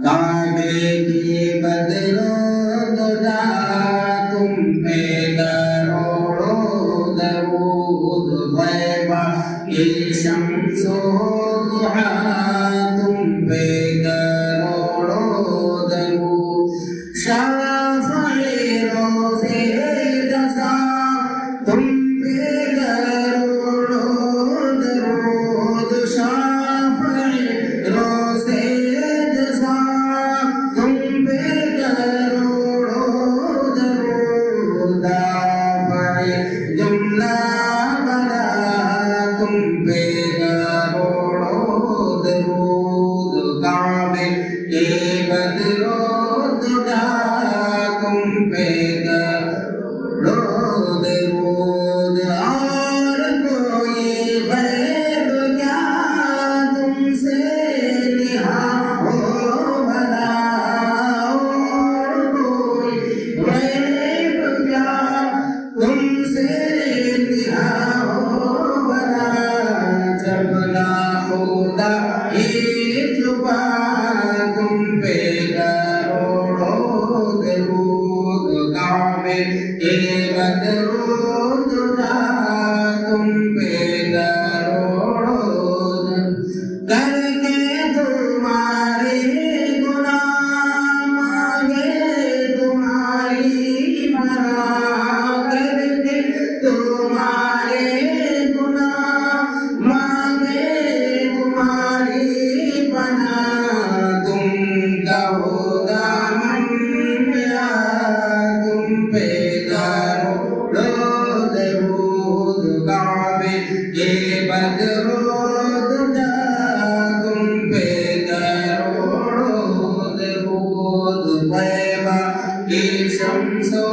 काबे की बदरों दुआ तुम पे करोड़ों दरूद ग़ैबा की शम्सो दुआ तुम पे करोड़ों दरूद शाफ़ी रोज़े रज़ा तुम पे करोड़ों दरूद शाफ़ी रोज़े रज़ा तुम पे करोड़ों दरूद आफ़ी जुमला बरा तुम पे करोड़ों दरूद काबे के बदरों दुआ तुम पे करोड़ों दरूद और कोई गैब क्या तुमसे निहा हो भला और कोई गैब क्या तुमसे निहा हो भला जब ना खुदा ही छुपा तुम पे करोड़ों दरूद काबे के बदरों दुआ तुम पे करोड़ों करके तुम्हारे गुनाह मांगे तुम्हारी पनाह करके तुम्हारे गुनाह मांगे तुम्हारी पनाह तुम कहो दामन मेरा तुम पे करोड़ों दरूद काबे के बदरों दुआ तुम पे करोड़ों दरूद ग़ैबा की शम्सो